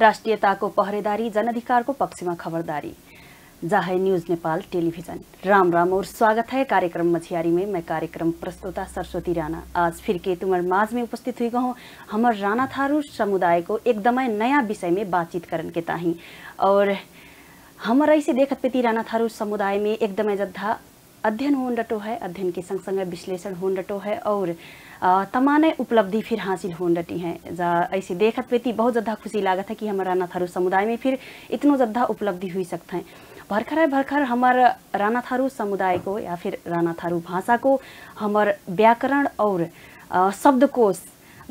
राष्ट्रियताको पहरेदारी, जनअधिकारको पक्षमा खबरदारी। जाहे न्यूज नेपाल टेलीविजन। राम राम और स्वागत है कार्यक्रम मछियारी में। मैं कार्यक्रम प्रस्तुता सरस्वती राणा आज फिर के तुम्हारे माझ में उपस्थित हुई हूँ। हमार राणा थारू समुदाय को एकदमै नया विषय में बातचीत करन के ताही और हमारा इसे देखत पेती राणा थारू समुदाय में एकदमै जद्दा अध्ययन होन डटो है, अध्ययन के संग संग विश्लेषण होन डटो है और तमाने उपलब्धि फिर हासिल होन डटी हैं। जा ऐसे देखत पेती बहुत ज़्यादा खुशी लागत है कि हमारा राणा थारू समुदाय में फिर इतनो ज़्यादा उपलब्धि हुई सकता है। भरखर हमार राणा थारू समुदाय को या फिर राणा थारू भाषा को हमार व्याकरण और शब्दकोश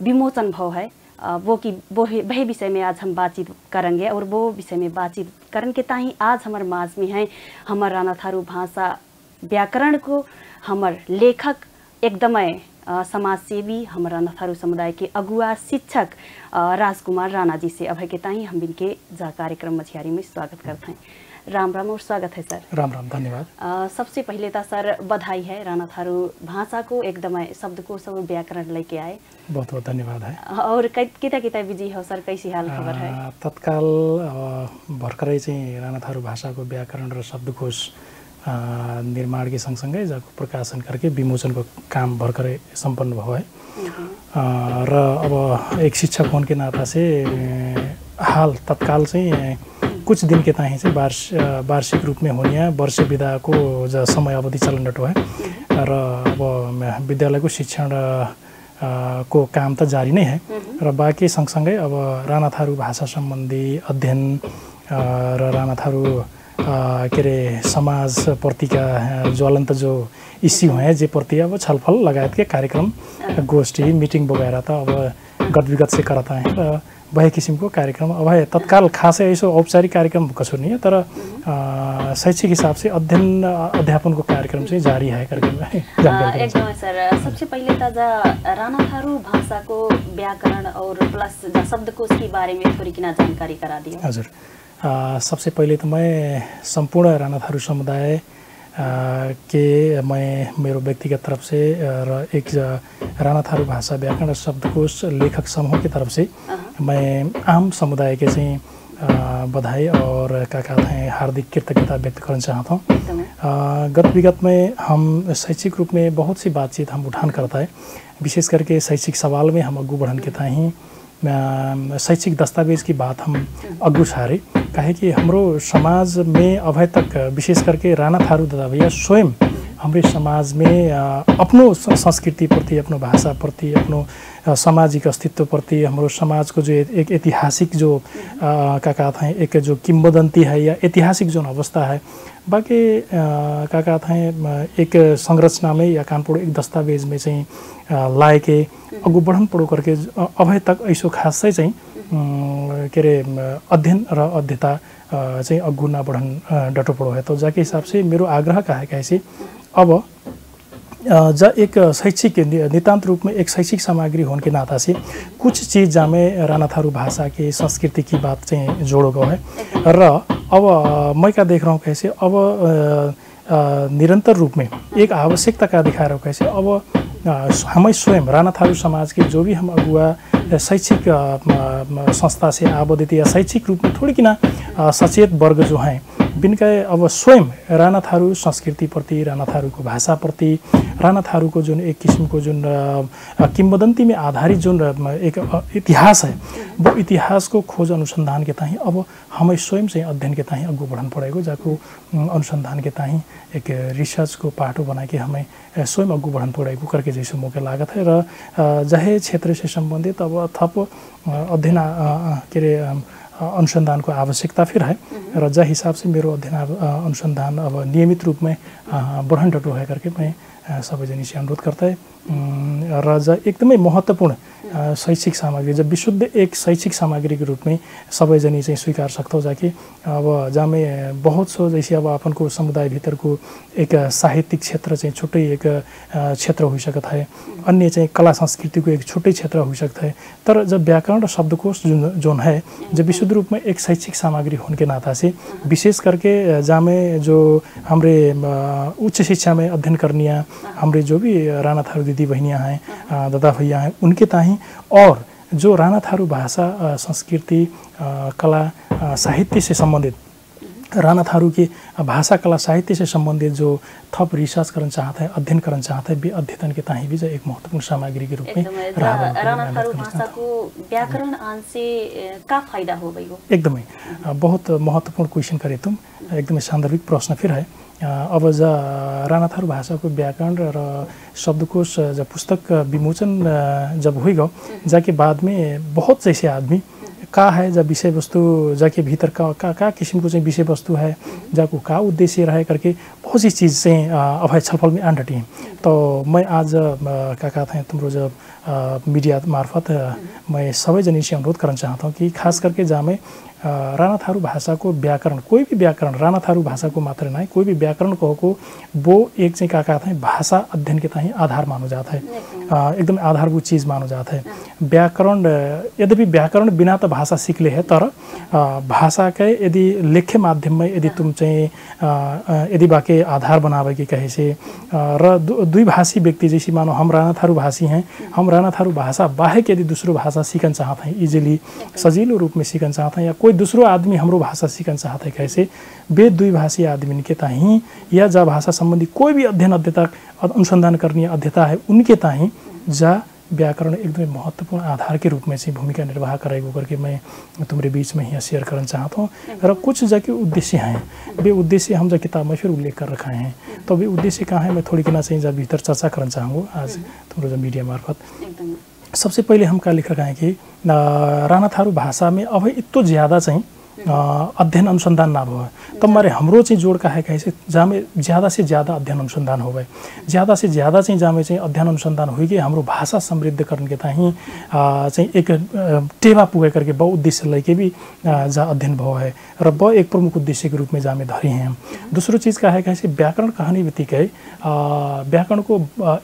विमोचन भाव है वही विषय में आज हम बातचीत करेंगे और वो विषय में बातचीत करने के ताही आज हमार माझ में है हमार राणा थारू भाषा व्याकरण को हमार लेखक एकदमै समाजसेवी हमारा राणा थारू समुदाय के अगुआ शिक्षक राजकुमार राणा जी से अब के ताही हम इनके जा कार्यक्रम मछियारी में स्वागत करते हैं। राम राम और स्वागत है सर। राम राम, धन्यवाद। सबसे पहले तो सर बधाई है, राणा थारू भाषा को एकदमै शब्दकोश और व्याकरण लेके आए। बहुत बहुत धन्यवाद है। और किता बिजी हो सर, कैसी हाल खबर है? तत्काल भर्खरै चाहिँ राणा थारू भाषाको व्याकरण र शब्दकोश निर्माण के सँगसँगै जाको प्रकाशन करके विमोचन को काम भर्खरै संपन्न भयो है। र अब एक शिक्षक होने के नाता से हाल तत्काल चाहिँ कुछ दिन के ताही चाहिँ वार्षिक रूप में होने वर्ष विधा को समय अवधि चलन डटो है र अब विद्यालय को शिक्षण को काम तो जारी नै है र बाँकी सँगसँगै अब राणा थारू भाषा सम्बन्धी अध्ययन र राणा थारू के अरे समाज प्रतिका ज्वलन्त जो इस्यू हैं जे प्रति अब छलफल लगायत के कार्यक्रम गोष्ठी मीटिंग वगैरह तो अब गत विगत से करता है र वही किसिम को कार्यक्रम अब है। तत्काल खासै ऐसो औपचारिक कार्यक्रम कसो नहीं है तर शैक्षिक हिसाब से अध्ययन अध्यापन को कार्यक्रम से जारी है करके एकदम सर। सबसे पहले तो राणा थारू भाषा को व्याकरण और प्लस शब्दकोश के बारे में थोड़ी किना जानकारी करा दियो। हजुर, सबसे पहले तो मैं संपूर्ण राणा थारू समुदाय के मैं मेरो व्यक्तिगत तरफ से र एक राणा थारू भाषा व्याकरण शब्दकोश लेखक समूह की तरफ से मैं आम समुदाय के चाहिँ बधाई और क्या कहते हैं हार्दिक कृतज्ञता व्यक्त करना चाहता हूँ। गत विगत में हम शैक्षिक रूप में बहुत सी बातचीत हम उठान करता है, विशेष करके शैक्षिक सवाल में हम अग्गू बढ़न के ताही शैक्षिक दस्तावेज की बात हम अग्गू सारे कहे कि हमरो समाज में अभी तक विशेष करके राणा थारू दादा भैया स्वयं हमारे समाज में अपनो संस्कृति प्रति, अपनो भाषा प्रति, अपनो सामाजिक अस्तित्व प्रति हमारो समाज को जो एक ऐतिहासिक जो क्या कहते हैं एक जो किंवदंती है या ऐतिहासिक जो अवस्था है बाकी क्या कहते हैं एक संरचना में या कानपुर एक दस्तावेज में चाहिँ लाए के अगु बढ़न पड़ो करके अभी तक ऐसो खासै चाहिँ के अरे अध्ययन र अध्ययता चाहिँ अगु ना बढ़न डटो पड़ो है। तो जाके हिसाब से मेरो आग्रह का है कैसे अब जब एक शैक्षिक नितांत रूप में एक शैक्षिक सामग्री होने के नाता से कुछ चीज़ जामे राणा थारू भाषा के संस्कृति की बात चाहिँ जोड़ो गयो है र अब मैं क्या देख रहा हूँ कैसे अब निरंतर रूप में एक आवश्यकता का दिखा रहा हूँ कैसे अब हमें स्वयं राणा थारू समाज के जो भी हम अगुआ शैक्षिक संस्था से आबद्धित या शैक्षिक रूप में थोड़ी किना सचेत वर्ग जो हैं बिनका अब स्वयं राणा थारू संस्कृति प्रति, राणा थारू को भाषा प्रति, राणा थारू को जो एक किस्म को जो किंवदंती में आधारित जो एक इतिहास है वो इतिहास को खोज अनुसंधान के ताही अब हमें स्वयं से अध्ययन के ताही अगू बढ़न पड़ेगा जाको अनुसंधान के ताही एक रिसर्च को पार्टो बना के हमें स्वयं अगू बढ़न पड़ेगा करके जैसे मौका लागत है र जहे क्षेत्र से संबंधित अब थप अध्ययन के अरे अनुसंधान को आवश्यकता फिर है र जा हिसाब से मेरो अध्ययन अनुसंधान अब नियमित रूप में बढ़न डटो है करके मैं सबैजना से अनुरोध करता है र जा एकदमै महत्त्वपूर्ण शैक्षिक सामग्री जब विशुद्ध एक शैक्षिक सामग्री के रूप में सबैजनी चाहिँ स्वीकार सकता जाके अब जहाँ में बहुत सो जैसे अब अपन को समुदाय भीतर को एक साहित्यिक क्षेत्र चाहिँ छुट्टै एक क्षेत्र हो सकता है, अन्य चाहिँ कला संस्कृति को एक छुट्टै क्षेत्र हो सकता है। तर जब व्याकरण और शब्दकोश जोन है जब विशुद्ध रूप में एक शैक्षिक सामग्री होने के नाता से विशेष करके जहाँ में जो हमारे उच्च शिक्षा में अध्ययन करनिया हमारे जो भी राणा थारू दीदी बहनियाँ हैं दादा भैया हैं उनके ताही और जो राणा थारू भाषा, संस्कृति, कला, साहित्य से संबंधित, राणा थारू की भाषा, कला, साहित्य से संबंधित जो थप रिसर्च करना चाहता है, अध्ययन करना चाहता है, वे अध्ययन के ताही भी जो एक महत्वपूर्ण सामग्री के रूप में राणा थारू भाषा को व्याकरण आन से का फायदा हो गई हो? एकदमै बहुत महत्वपूर्ण क्वेश्चन करे तुम, एकदमै सान्दर्भिक प्रश्न फिर है। अब राणा थारू भाषा को व्याकरण र शब्दकोश जब पुस्तक विमोचन जब हुई जाके बाद में बहुत जैसे आदमी का है, जब विषय वस्तु जाके भीतर का किस्म को विषय वस्तु है, जाको का उद्देश्य रहे करके बहुत सी चीज़ से अब छलफल में आन डटी। तो मैं आज क्या कहते हैं तुमरो जब मीडिया मार्फत मैं सभी जनी से अनुरोध करना चाहता हूँ कि खास करके जहाँ में राणा थारू भाषा को व्याकरण, कोई भी व्याकरण, राणा थारू भाषा को मात्र नहीं, कोई भी व्याकरण को वो एक चाहिँ क्या कहते हैं भाषा अध्ययन के ताही आधार मानो जाता है, एकदम आधारभूत चीज़ मानो जाता है। व्याकरण, यद्यपि व्याकरण बिना तो भाषा सीखले है, तर भाषा के यदि लेख्य माध्यम में यदि तुम चाहिँ यदि बाके आधार बनावे के कहे से र द्विभाषी व्यक्ति जैसी मानो हम राणा थारू भाषी हैं, हम राणा थारू भाषा बाहेक यदि दूसरो भाषा सीखना चाहते हैं, इजिली सजिलो रूप में सीखना चाहते हैं, या कोई दूसरो आदमी हमरो भाषा सीखना चाहते हैं कैसे, वे द्विभाषी आदमी के ताही या जा भाषा संबंधी कोई भी अध्ययन अध्ययता अनुसंधान करनी अध्ययता है, उनके ताही जा व्याकरण एकदम महत्वपूर्ण आधार के रूप में से भूमिका निर्वाह करेगा करके मैं तुम्हारे बीच में ही शेयर करना चाहता हूँ। और कुछ जाके उद्देश्य हैं, वे उद्देश्य हम जब किताब में फिर उल्लेख कर रखा है, तो वे उद्देश्य कहाँ है मैं थोड़ी कहना चाहिए जब भीतर चर्चा करना चाहूँगा आज तुम्हारे जो मीडिया मार्फत। सबसे पहले हम क्या लिख रखा है कि राणा थारू भाषा में अब इतो ज़्यादा चाहिए अध्ययन अनुसंधान ना हो, तब हमारे हमरो चाहिँ जोड़ का है कैसे जहाँ में ज़्यादा से ज़्यादा अध्ययन अनुसंधान हो गए, ज़्यादा से ज़्यादा चाहिँ जहाँ में चाहिँ अध्ययन अनुसंधान हो गए हाम्रो भाषा समृद्ध करने के ताही चाहिँ एक टेवा पुगे करके बहु उद्देश्य लेके भी जहाँ अध्ययन भयो है र ब एक प्रमुख उद्देश्य के रूप में जहाँ में धरे हैं। दूसरो चीज़ का है कैसे व्याकरण कहनी बित्तिकै व्याकरण को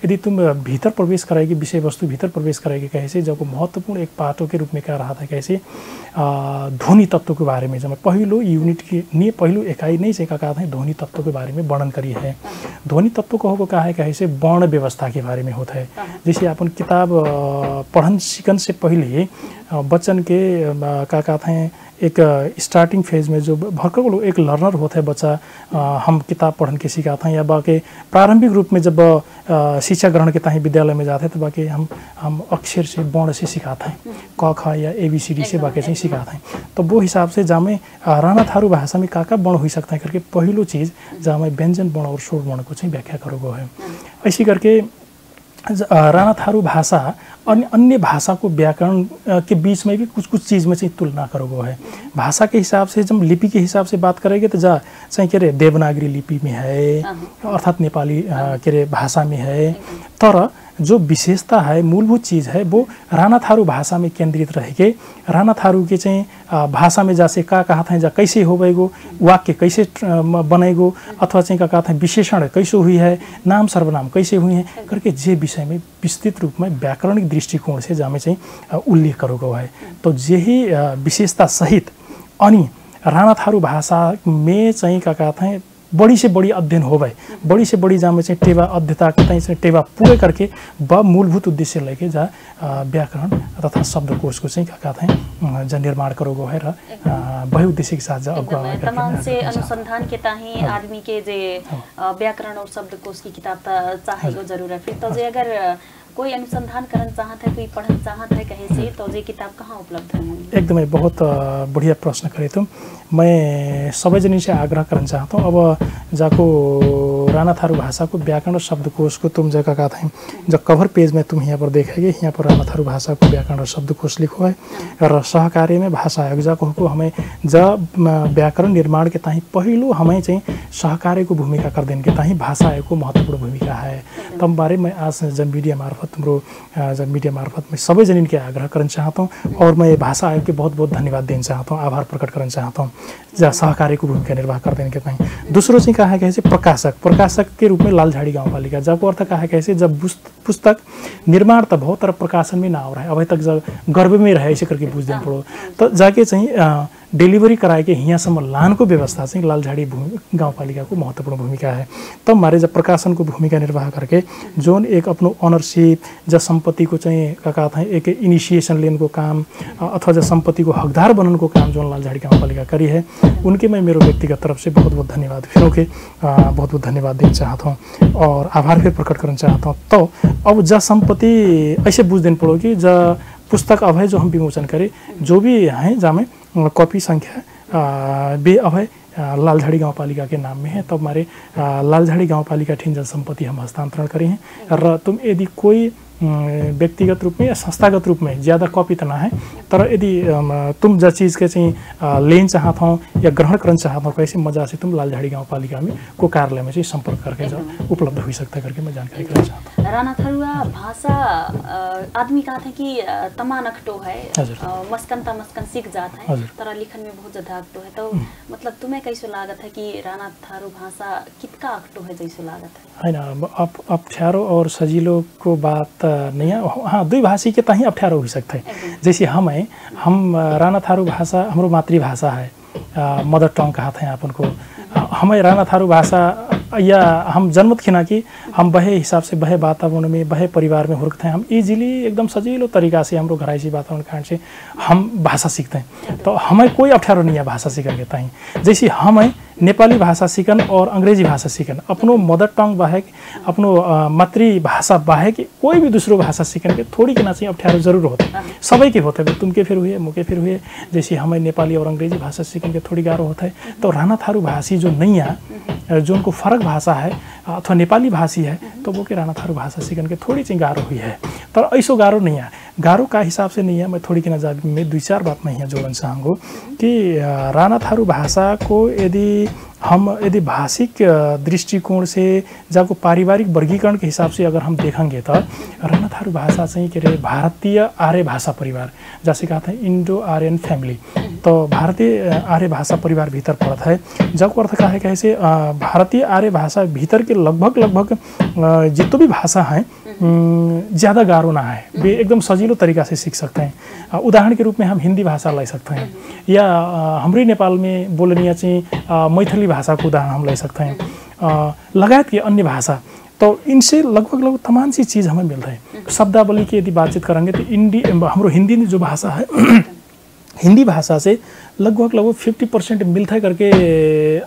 यदि तुम भीतर प्रवेश कराएगी, विषय वस्तु भीतर प्रवेश कराएगी कैसे, जब महत्वपूर्ण एक पाठों के रूप में कह रहा था कैसे ध्वनि तत्व के बारे में, जब पहिलो यूनिट की पहिलो इकाई नहीं से कहा था ध्वनि तत्व के बारे में वर्णन करी है। ध्वनि तत्व को कहा है कैसे वर्ण व्यवस्था के बारे में होता है। जैसे अपन किताब पढ़न सीखन से पहले बच्चन के क्या कहते हैं एक स्टार्टिंग फेज में जो भर्खर लोग एक लर्नर होता है बच्चा, हम किताब पढ़न के सिखाते हैं या बाकी प्रारंभिक रूप में जब शिक्षा ग्रहण के ताही विद्यालय में जाते हैं तो बाकी हम अक्षर से वर्ण से सिखाते हैं, क ख या ABCD से बाकी से सिखाते हैं। तो वो हिसाब से जहाँ में राणा थारू भाषा में का वर्ण हो सकता है करके पहलो चीज़ जहाँ में व्यंजन वर्ण और स्वर वर्ण को व्याख्या करोगे है। ऐसी करके राणा थारू भाषा अन्य भाषा को व्याकरण के बीच में भी कुछ चीज़ में तुलना करोगे है। भाषा के हिसाब से जब लिपि के हिसाब से बात करेंगे तो जा चाहिँ के रे देवनागरी लिपि में है, अर्थात नेपाली के रे भाषा में है, तर जो विशेषता है मूलभूत चीज़ है वो राणा थारू भाषा में केंद्रित रहेके राणा थारू के चाहिँ भाषा में जैसे का कहा था जा कैसे हो गएगो, वाक्य कैसे बनेगो, अथवा चाहिँ का कहा था विशेषण कैसे हुई है, नाम सर्वनाम कैसे हुई है करके जे विषय में विस्तृत रूप में व्याकरणिक दृष्टिकोण से जहाँ में चाहिँ उल्लेख करोगे है। तो यही विशेषता सहित अनि राणा थारू भाषा में चाहिँ का कहते हैं बड़ी से बड़ी अध्ययन हो गए, बड़ी से बड़ी जहाँ में चाहिँ टेवा अध्यता के टेवा पूरे करके ब मूलभूत उद्देश्य लेके जहाँ व्याकरण तथा शब्दकोश को चाहिँ क्या कहते हैं जहाँ निर्माण करोगे है र वही उद्देश्य के साथ तमाम से अनुसंधान के ताही आदमी के जे व्याकरण और शब्दकोश की किताब चाहेको जरूर है। फिर तो जे अगर कोई अनुसंधान करना चाहता है, कोई पढ़ना चाहता है कहीं से, तो ये किताब कहाँ उपलब्ध है? एकदमै बहुत बढ़िया प्रश्न करे तुम। मैं सबै जनी से आग्रह करना चाहता हूँ। अब जाको राणा थारू भाषा को व्याकरण और शब्दकोश को तुम जगह का था जब कवर पेज में तुम यहाँ पर देखेंगे, यहाँ पर राणा थारू भाषा को व्याकरण और शब्दकोश लिखो है और सहकार्य में भाषा आयोग जाको हमें जब व्याकरण निर्माण के ताही पहिलो हमें चाहिँ सहकार्य को भूमिका कर देने के ताही भाषा आयोग को महत्वपूर्ण भूमिका है। तब बारे में आज जब मीडिया मार्फत तुमरो जब मीडिया मार्फत में सबै जन के आग्रह करना चाहता हूँ और मैं भाषा आयोग के बहुत बहुत धन्यवाद देना चाहता हूँ, आभार प्रकट करना चाहता हूँ जहाँ सहकार्य को भूमिका निर्वाह कर देने के ताही। दूसरों से कहा है कैसे प्रकाशक के रूप में लालझाड़ी गाउँपालिका जब अर्थ कहा है कैसे जब पुस्तक निर्माण तो बहुत तरह प्रकाशन में ना हो रहा है, अभी तक जब गर्भ में रहे ऐसे करके बुझ देना पड़ो तो जाके चाहिँ डिलीवरी कराए के यहाँसम्म लानको व्यवस्था चाहिँ लालझाडी गाउँपालिकाको महत्त्वपूर्ण भूमिका है। तब हमारे जब प्रकाशन को भूमिका निर्वाह करके जोन एक अपनो ओनरशिप ज संपत्ति को चाहिँ का था एक इनिशिएशन लेने को काम अथवा ज संपत्ति को हकदार बनने को काम जोन लालझाड़ी गाउँपालिका करी है, उनके मैं मेरो व्यक्तिगत तरफ से बहुत बहुत धन्यवाद फिर के बहुत बहुत धन्यवाद देना चाहता हूँ और आभार फिर प्रकट करना चाहता हूँ। तो अब ज संपत्ति ऐसे बुझ देना पड़ो कि ज पुस्तक अभय जो हम विमोचन करें जो भी हैं जामे कॉपी संख्या बे अभय लालझाड़ी गाउँपालिका के नाम में है। तब हमारे लालझाड़ी गाउँपालिका ठिन जन संपत्ति हम हस्तांतरण करें हैं। र तुम यदि कोई व्यक्तिगत रूप में या संस्थागत रूप में ज़्यादा कॉपी तो ना है, तर यदि तुम जो चीज़ के चाहिँ लेन चाहत हो या ग्रहण करना चाहत हो कैसे मजा से तुम लालझाड़ी गाउँपालिका में को कार्यालय में चाहिँ संपर्क करके उपलब्ध हो सकता करके मैं जानकारी करना चाहता हूँ। राणा थारुआ भाषा आदमी कहा था कि तमान अखटो है, मस्कन सीख जाता है, तर लिखन में बहुत ज़्यादा अखटो है। तो मतलब तुम्हें कैसे लागत है कि राणा थारू भाषा कितना अखटो है जैसे लागत है? ना अप्ठ्यारो और सजिलो को बात नहीं है। हाँ, दुई भाषी के तहीं अप्ठ्यारो हो सकता है। जैसे हम राणा थारू भाषा हमारो मातृभाषा है, मदर टंग कहते हैं अपन को। हमें राणा थारू भाषा या हम जन्मत खिना कि हम बहे हिसाब से बहे वातावरण में बहे परिवार में हुर्कते हैं, हम इजीली एकदम सजिलो तरीका से हाम्रो घराइसी वातावरण कारण से हम भाषा सीखते हैं। तो हमें कोई अप्ठ्यारो नहीं है भाषा सीखन के ताहीं। जैसे हमें नेपाली भाषा सीखन और अंग्रेजी भाषा सीखन अपनो मदर टंग बाहेक अपनो मातृभाषा बाहेक कोई भी दूसरो भाषा सीखन के थोड़ी के ना चाहिए अप्ठ्यारो जरूर होता है। सबै के होते हैं, तुमके फिर हुए मुके फिर हुए। जैसे हमें नेपाली और अंग्रेजी भाषा सीखन के थोड़ी गारो होता है। तो राणा थारू भाषी जो नहीं है, जो उनको फर्क भाषा है अथवा नेपाली भाषी है, तो वो के राणा थारू भाषा सीखन के थोड़ी सी गारो हुई है। तर ऐसो गारो नहीं है, गारो का हिसाब से नहीं है। मैं थोड़ी की नज़र में 2-4 बात मैं यहाँ जोड़ना चाहूँगा कि राणा थारू भाषा को यदि भाषिक दृष्टिकोण से जाको पारिवारिक वर्गीकरण के हिसाब से अगर हम देखेंगे तो राणा थारू भाषा चाहिँ के रे भारतीय आर्य भाषा परिवार जैसे कहते हैं इंडो आर्यन फैमिली, तो भारतीय आर्य भाषा परिवार भीतर पड़ता है। जब अर्थ का है कैसे भारतीय आर्य भाषा भीतर के लगभग जितने भी भाषा हैं ज़्यादा गारो ना है, वे एकदम सजिलो तरीका से सीख सकते हैं। उदाहरण के रूप में हम हिंदी भाषा ले सकते हैं या हमारे नेपाल में बोलनिया चाहिँ मैथिली भाषा को उदाहरण हम ले सकते हैं, लगायत के अन्य भाषा। तो इनसे लगभग तमाम सी चीज़ हमें मिल रही है। शब्दावली की यदि बातचीत करेंगे तो हमारे हिंदी जो भाषा है हिंदी भाषा से लगभग 50% मिलता है करके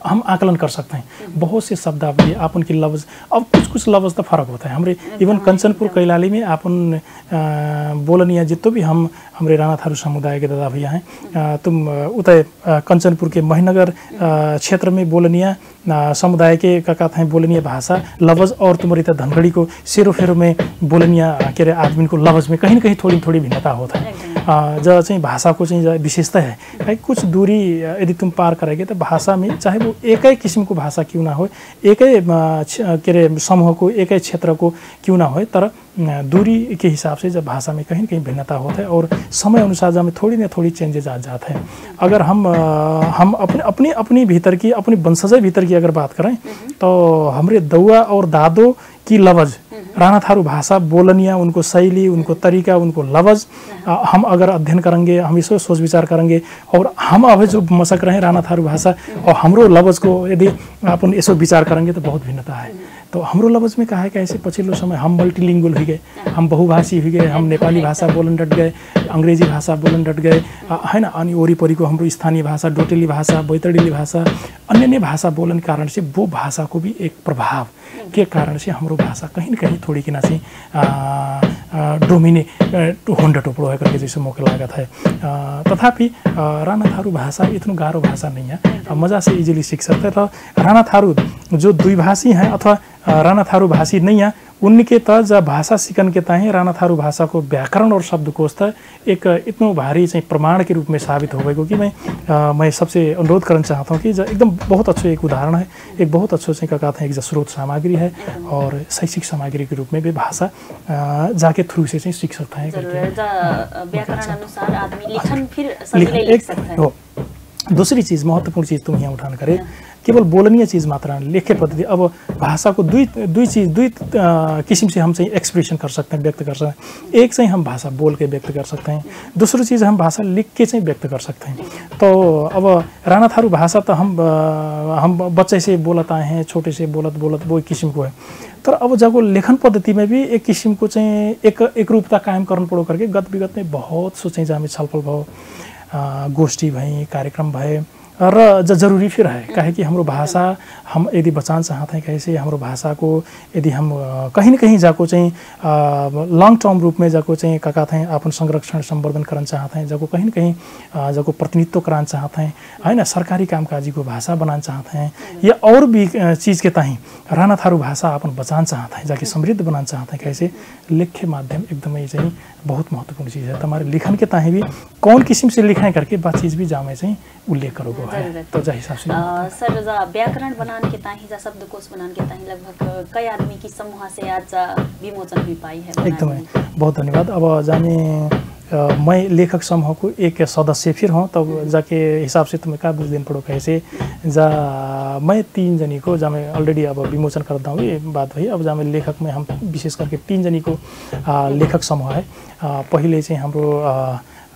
हम आकलन कर सकते हैं। बहुत से शब्दावली आपन की लफ्ज़, अब कुछ लफ्ज़ तो फ़र्क होता है। हमारे इवन कंचनपुर कैलाली में आपन बोलनिया जितो भी हम हमारे राणा थारू समुदाय के दादा भैया हैं, तुम उतय कंचनपुर के महीनगर क्षेत्र में बोलनिया समुदाय के कहते हैं बोलनिया भाषा लफ्ज़ और तुम्हारी धनगढ़ी को सेरो फेरो में बोलनिया के रे आदमी को लफ्ज़ में कहीं न कहीं थोड़ी भिन्नता होता है। जो चाहिँ भाषा को चाहिँ विशेषता है भाई कुछ दूरी यदि तुम पार करेंगे तो भाषा में चाहे वो एक ही किस्म को भाषा क्यों ना हो, एक ही के रे समूह को एक ही क्षेत्र को क्यों ना हो, तर दूरी के हिसाब से जब भाषा में कहीं न कहीं भिन्नता होता है और समय अनुसार जब थोड़ी ना थोड़ी चेंजेज आ जाते हैं। अगर हम अपनी भीतर की अपनी वंशज भीतर की अगर बात करें तो हमारे दौआ और दादो की लफ्ज़ राणा थारू भाषा बोलनिया उनको शैली, उनको तरीका, उनको लफ्ज़ हम अगर अध्ययन करेंगे, हम इसको सोच विचार करेंगे और हम अब जो मशक रहे राणा थारू भाषा और हमरो लफ्ज़ को यदि अपन इसको विचार करेंगे तो बहुत भिन्नता है। तो हमरो लफ्ज़ में कहा है कि ऐसे पछिल्लो समय हम मल्टीलिंगुअल हो गए, हम बहुभाषी हो गए, हम नेपाली भाषा बोलन डट गए, अंग्रेजी भाषा बोलन डट गए है ना। अनि वरिपरिको हाम्रो स्थानीय भाषा डोटेली भाषा, बैतडीली भाषा, अन्य भाषा बोलन कारण से वो भाषा को भी एक प्रभाव के कारण से हाम्रो भाषा कहीं न कहीं थोड़ी कि ना चाहिँ डोमिने होंड टोपड़ो है करके जैसे मौका लागत है। तथापि राणा थारू भाषा इतना गारो भाषा नहीं है, मज़ा से इजीली सीख सकते हैं। राणा थारू जो द्विभाषी हैं अथवा राणा थारू भाषी नहीं है उनके त जब भाषा सीखन के ताहीं राणा थारू भाषा को व्याकरण और शब्दकोश त एक इतना भारी चाहिँ प्रमाण के रूप में साबित हो गएको कि मैं सबसे अनुरोध करना चाहता हूँ कि एकदम बहुत अच्छा एक उदाहरण है, एक बहुत अच्छा चाहिँ का कहते हैं एक स्रोत सामग्री है और शैक्षिक सामग्री के रूप में भी भाषा जाके थ्रू से चाहिँ सीख सकता है। व्याकरण अनुसार आदमी लिखन फिर सजिलै लिख सकता है। दूसरी चीज़ महत्वपूर्ण चीज़ तुम यहाँ उठान करे केवल बोलनीय चीज़ मात्र है, लेख्य पद्धति। अब भाषा को दुई किस्म से हम चाहिँ एक्सप्रेशन कर सकते हैं, व्यक्त कर सकते हैं। एक चाहिँ हम भाषा बोल के व्यक्त कर सकते हैं, दूसरी चीज़ हम भाषा लिख के चाहिँ व्यक्त कर सकते हैं। तो अब राणा थारू भाषा तो हम बच्चे से बोलत आए हैं, छोटे से बोलत वो किस्म को है। तर अब जब लेखन पद्धति में भी एक किस्म को चाहिँ एक रूपता कायम करन पड़ो करके गत विगत में बहुत सो चाहिँ जामे छलफल भयो, गोष्ठी भई, कार्यक्रम भए र जरूरी फिर है। काहे कि हाम्रो भाषा हम यदि बचान चाहते हैं, कैसे हाम्रो भाषा को यदि हम कहीं न कहीं जाको चाहिँ लॉन्ग टर्म रूप में जाको चाहिँ का कहते हैं अपन संरक्षण संवर्धन करना चाहते हैं, जाको कहीं न कहीं जाको प्रतिनिधित्व कराना चाहते हैं, है ना, सरकारी कामकाजी को भाषा बनाना चाहते हैं, या और भी चीज़ के ताहीं राणा थारू भाषा अपन बचान चाहते हैं, जाके समृद्ध बनाना चाहते हैं। कैसे लेख्य माध्यम एकदमै चाहिँ बहुत महत्वपूर्ण चीज़ है। तुम्हारे लिखन के ताहीं भी कौन किस्म से लिखाएं करके बात चीज़ भी जामे चाहिँ उल्लेख करोगे है। तो जा हिसाब से सर जा व्याकरण बनाने के ताहीं, जा शब्दकोश बनाने के ताहीं लगभग कई आदमी की समूह से आज जा विमोचन भी पाई है। एकदम बहुत धन्यवाद। अब जाने मैं लेखक समूह को एक सदस्य फिर हूँ, तब जाके हिसाब से तुम्हें क्या बुझ दिन पड़ो कैसे जा मैं 3 जनी को जा मैं ऑलरेडी अब विमोचन करता हूँ, ये बात भाई। अब जा मैं लेखक में हम विशेष करके 3 जनी को लेखक समूह है। पहले चाहिँ हाम्रो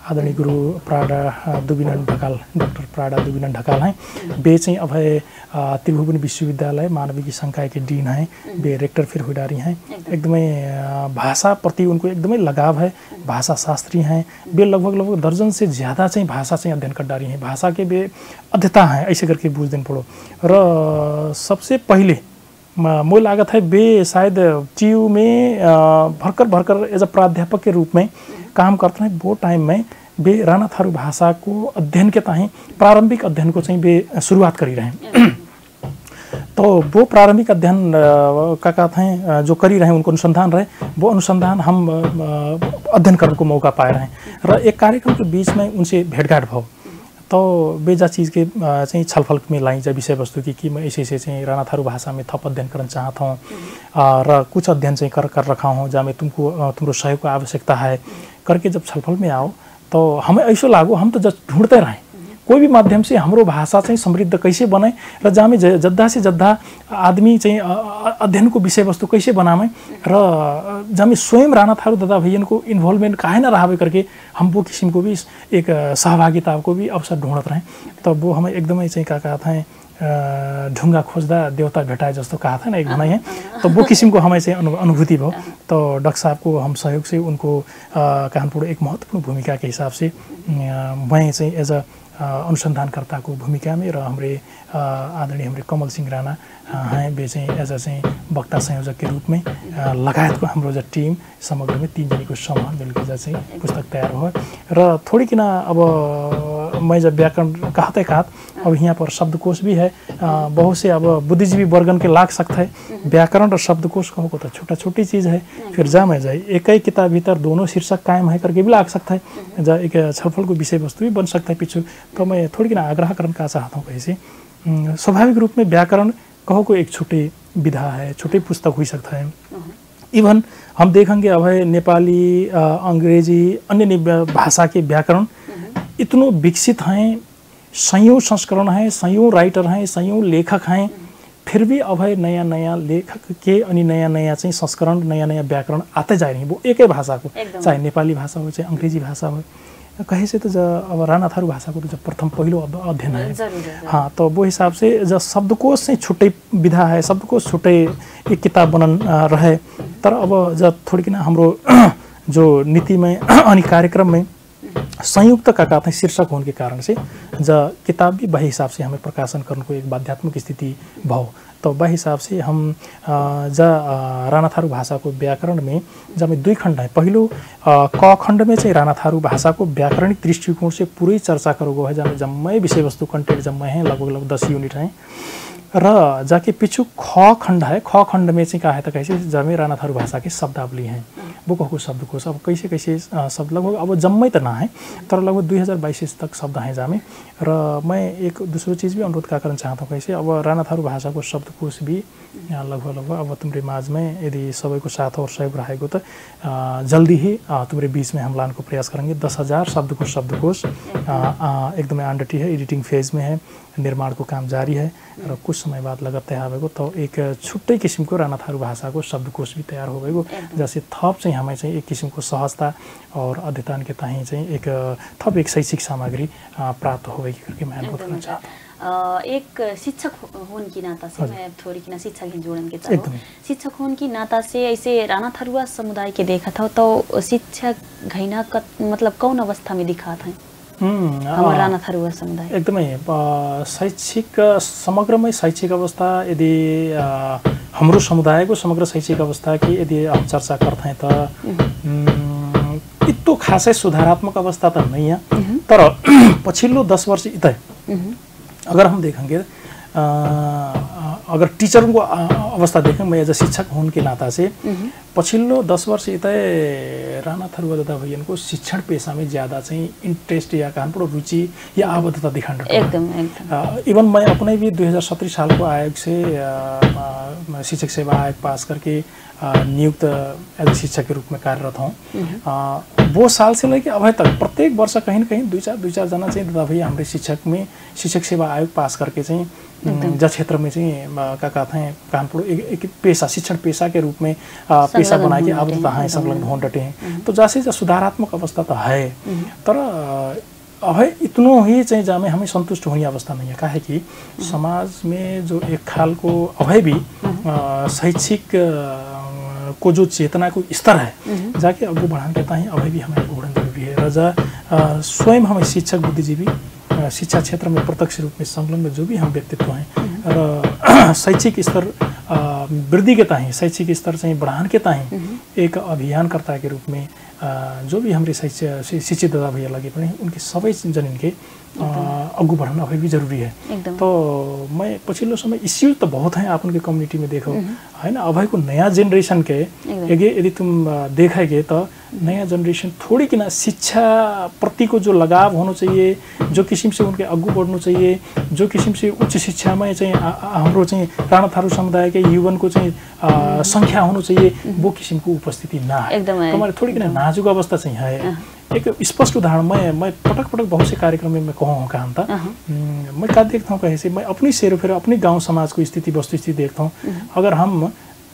आदरणीय गुरु प्राडा दुबिनन ढकाल, डॉक्टर प्राडा दुबिनन ढकाल हैं। बे चाहिँ अब त्रिभुवन विश्वविद्यालय मानविकी संकाय के डीन हैं, बे रेक्टर फिर हुडारी हैं। एकदमै भाषा प्रति उनको एकदमै लगाव है, भाषा शास्त्री हैं। बे लगभग दर्जन से ज़्यादा चाहिँ भाषा चाहिँ अध्ययन कर डारी हैं, भाषा के बे अध्येता हैं, ऐसे करके बुझ दिन पड़ो। र सबसे पहले मुझे लागत है बे शायद टीयू में भरकर एज अ प्राध्यापक के रूप में काम करते हैं। वो टाइम में बे राणा थारू भाषा को अध्ययन के ताहीं प्रारंभिक अध्ययन को चाहिँ बे शुरुआत करी रहे हैं। तो वो प्रारंभिक अध्ययन का कहते हैं जो करी रहे हैं, उनको अनुसंधान रहे, वो अनुसंधान हम अध्ययन करने को मौका पाए रहे हैं। र एक कार्यक्रम के बीच में उनसे भेंटघाट भयो, तो बेजा चीज़ के चाहिँ छलफल में लाई जा विषय वस्तु कि मैं ऐसे चाहिँ राणा थारू भाषा में थप अध्ययन करना चाहता हूँ र कुछ अध्ययन चाहिँ कर रखा हूँ, जहाँ में तुमको सहयोग की आवश्यकता है करके जब छलफल में आओ तो हमें ऐसा लागो हम तो जस्ट ढूंढते रहें कोई भी माध्यम से हाम्रो भाषा चाहिँ समृद्ध कैसे बने र जहाँ में जद्दा से जद्दा आदमी चाहिँ अध्ययन को विषय वस्तु कैसे बनावे र जहाँ में स्वयं राणा थारू दादा भैया को इन्वॉल्वमेंट काहे ना रहावे करके हम वो किस्म को भी एक सहभागिता को भी अवसर ढूंढते रहें। तो वो हमें एकदमै चाहिँ का कहते हैं ढुंगा खोजदा देवता भेटाए जस्तो कहा था ना एक भनाई है। तो वो किस्म को हमें से अनुभूति भयो। तो डॉक्टर साहब को हम सहयोग से उनको कानपुर एक महत्वपूर्ण भूमिका के हिसाब से मैं चाहिँ एज अ अनुसंधानकर्ता को भूमिका में र हमारे आदरणीय हमारे कमल सिंह राणा हैं, वे चाहिँ एज अ चाहिँ वक्ता संयोजक के रूप में लगायत को हाम्रो टीम समग्र में 3 जनी को समूह मिलकर चाहिँ पुस्तक तैयार हो। र थोड़ी किना अब मैं जब व्याकरण कहते अब यहाँ पर शब्दकोश भी है, बहुत से अब बुद्धिजीवी वर्गन के लाग सकता है। व्याकरण और शब्दकोश कहो तो छोटा छोटी चीज़ है, फिर जा में जाए एक ही किताब भीतर दोनों शीर्षक कायम है करके भी लाग सकता है, जहाँ एक छलफल को विषय वस्तु भी बन सकता है पीछे। तो मैं थोड़ी किना आग्रह करना का चाहता हूँ कैसे स्वाभाविक रूप में व्याकरण कहो को एक छोटी विधा है, छोटी पुस्तक हो सकता है। इवन हम देखेंगे अब है नेपाली अंग्रेजी अन्य भाषा के व्याकरण इतनो विकसित हैं, सयों संस्करण हैं, सयों राइटर हैं, सयों लेखक हैं, फिर भी अब है नया नया लेखक के अनि नया नया चाहिँ संस्करण नया नया व्याकरण आते जा रही हैं। वो एक ही भाषा को, चाहे नेपाली भाषा हो चाहे अंग्रेजी भाषा हो, कहे से तो अब राणा थारू भाषा को तो प्रथम पहिलो अध्ययन है। हाँ, तो वो हिसाब से जब शब्दकोश से छुट्टै विधा है, शब्दकोश छुट्टै एक किताब बनन रहे। तर अब जब थोड़ी किना हाम्रो जो नीति में अनि कार्यक्रम में संयुक्त का कहते हैं शीर्षक होने के कारण से जब किताब भी वही हिसाब से हमें प्रकाशन करने को एक बाध्यात्मक स्थिति भाव। तो वही हिसाब से हम राणा थारू भाषा को व्याकरण में जब में 2 खंड है। पहिलो क खंड में चाहिँ राणा थारू भाषा को व्याकरणिक दृष्टिकोण से पूरी चर्चा करोगे है, जहाँ जम्मै विषय वस्तु कंटेंट जम्मै हैं, लगभग 10 यूनिट हैं। र जाके पिछु ख खंड है, ख खंड में का है तो कैसे जमे राणा थारू भाषा के शब्दावली हैं वो कहको शब्दकोश। अब कैसे कैसे शब्द लगभग अब जम्मै तो ना है तर लगभग 2022 तक शब्द हैं जामे। र मैं एक दूसरो चीज़ भी अनुरोध का करना चाहता हूँ कैसे अब राणा थारू भाषा को शब्दकोश भी लगभग अब तुम्हारे माझ में यदि सबै को साथ और सहयोग रहेको तो जल्दी ही तुम्हारे बीच में हम लाने को प्रयास करेंगे। 10,000 शब्दकोश एकदमै अंडरटी है, एडिटिंग फेज में है, निर्माण को काम जारी है र कुछ समय बाद लगत तैयार होगा तो एक छुट्टै किसिमको राणा थारू भाषा को शब्दकोश भी तैयार होगा जैसे थप चाहिँ हमें चाहिँ एक किसिमको सहजता और अध्ययन के ताही चाहिँ एक थप एक शैक्षिक सामग्री प्राप्त होगी करके मैं अनुरोध करना चाहता हूँ। एक शिक्षक होने की नाता से मैं थोड़ी की ना शिक्षा की जोड़न के चाहूँ। शिक्षक होने की नाता से ऐसे राणा थारूआ समुदाय के देखा था तो शिक्षक घैना मतलब कौन अवस्था में दिखा था हमारा राणा थारूआ समुदाय? एकदमै शैक्षिक समग्रमै शैक्षिक अवस्था यदि हाम्रो समुदायको समग्र शैक्षिक अवस्था की यदि हम चर्चा करते तो इतो खासै सुधारात्मक अवस्था तो नहीं है तर पछिल्लो 10 वर्ष इतै अगर हम देखेंगे अगर टीचर को अवस्था देखें मैं एज अ शिक्षक होने के नाता से पछिल्लो 10 वर्ष इतै राणा थारूआ दादाभाइयन को शिक्षण पेशा में ज़्यादा चाहिए इंटरेस्ट या कानपुर रुचि या आबद्धता दिखाने एकदम इवन मैं अपने भी 2017 साल को आयोग से शिक्षक सेवा आयोग पास करके नियुक्त एज ए शिक्षक के रूप में कार्यरत हूँ। वो साल से लेके अभी तक प्रत्येक वर्ष कहीं न कहीं 2-4 जना चाहिए दादाभाई हमारे शिक्षक सेवा आयोग पास करके चाहिए जस क्षेत्र में चाहिए का कहते हैं कानपुर एक पेशा शिक्षण पेशा के रूप में पेशा बना के आबद्धता है संलग्न होने डटे हैं तो जैसे सुधारात्मक अवस्था तो है तर अभी इतनो ही चाहिए जहाँ में हमें संतुष्ट होने अवस्था नहीं है काहे कि समाज में जो एक खाल को अभी भी शैक्षिक को जो चेतना को स्तर है जाके अगू बढ़ाने के ताही अभी भी हमें बढ़ाना जरूरी है। रजा स्वयं हमें शिक्षक बुद्धिजीवी शिक्षा क्षेत्र में प्रत्यक्ष रूप में संलग्न जो भी हम व्यक्तित्व हैं और शैक्षिक स्तर वृद्धि के ताही शैक्षिक स्तर चाहिँ बढ़ाने के ताही एक अभियानकर्ता के रूप में जो भी हमारे शिक्षित दादा भैया लगे पड़े उनके सबै जनिन के अगू बढ़ाना अभी भी जरूरी है। तो मैं पछिल्लो समय इश्यूज तो बहुत हैं आप उनके कम्युनिटी में देखो है ना। अभी को नया जेनरेशन के यदि तुम देखेंगे तो नया जनरेशन थोड़ी कि ना शिक्षा प्रति को जो लगाव होना चाहिए जो किस्म से उनके अगू बढ़ना चाहिए जो किस्म से उच्च शिक्षा में चाहिए हाम्रो चाहिँ राणा थारू समुदाय के युवन को चाहिँ संख्या होना चाहिए वो किस्म को उपस्थिति ना है हमारे थोड़ी कि ना नाजुक अवस्था चाहिँ है। एक स्पष्ट उदाहरण मैं पटक बहुत से कार्यक्रम में मैं कहूँ कहाँ था मैं क्या देखता हूँ कैसे मैं अपनी सेरो फेरो अपनी गांव समाज को स्थिति वस्तु स्थिति देखता हूँ। अगर हम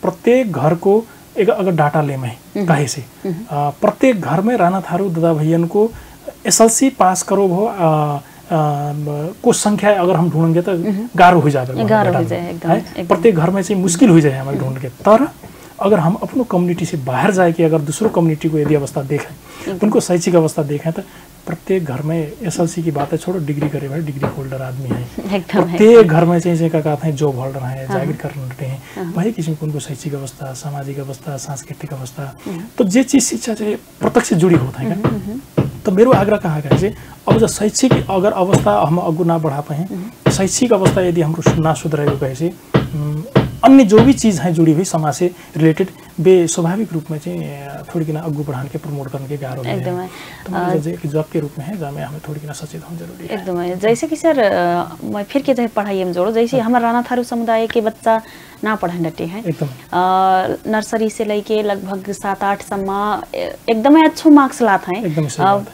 प्रत्येक घर को एक अगर डाटा ले में कहे से प्रत्येक घर में राणा थारू दादा भैयन को SLC पास करो हो को संख्या अगर हम ढूंढेंगे तो गारो हो जाएगा प्रत्येक घर में चाहिए मुश्किल हो जाए हमारे ढूंढ के। तर अगर हम अपनों कम्युनिटी से बाहर जाए कि अगर दूसरों कम्युनिटी को यदि अवस्था देखें उनको शैक्षिक अवस्था देखें तो प्रत्येक घर में SLC की बात है छोड़ो डिग्री करे भाई डिग्री होल्डर आदमी है प्रत्येक घर में चाहिए क्या कहते हैं जॉब होल्डर है जागीर करते हैं वही किसी को उनको शैक्षिक अवस्था सामाजिक अवस्था सांस्कृतिक अवस्था तो जे चीज शिक्षा से प्रत्यक्ष जुड़ी होता है। तो मेरो आग्रह कहाँ का है अब जो शैक्षिक अगर अवस्था हम अगू ना बढ़ा पाए शैक्षिक अवस्था यदि हम ना सुधरेको कैसे अन्य जो भी चीज़ हैं जुड़ी हुई समाज से रिलेटेड वे स्वाभाविक रूप में थोड़ी किना अगू बढ़ाने के प्रमोट करने के गारो एकदम एक जॉब के रूप में है जहाँ में हमें थोड़ी किना सचेत होना जरूरी है। एकदम जैसे कि सर मैं फिर के पढ़ाई में जोड़ो जैसे हमारा राणा थारू समुदाय के बच्चा ना पढ़ने डटे हैं नर्सरी से लेके लगभग 7-8 सम्म एकदमै अच्छो मार्क्स लाते हैं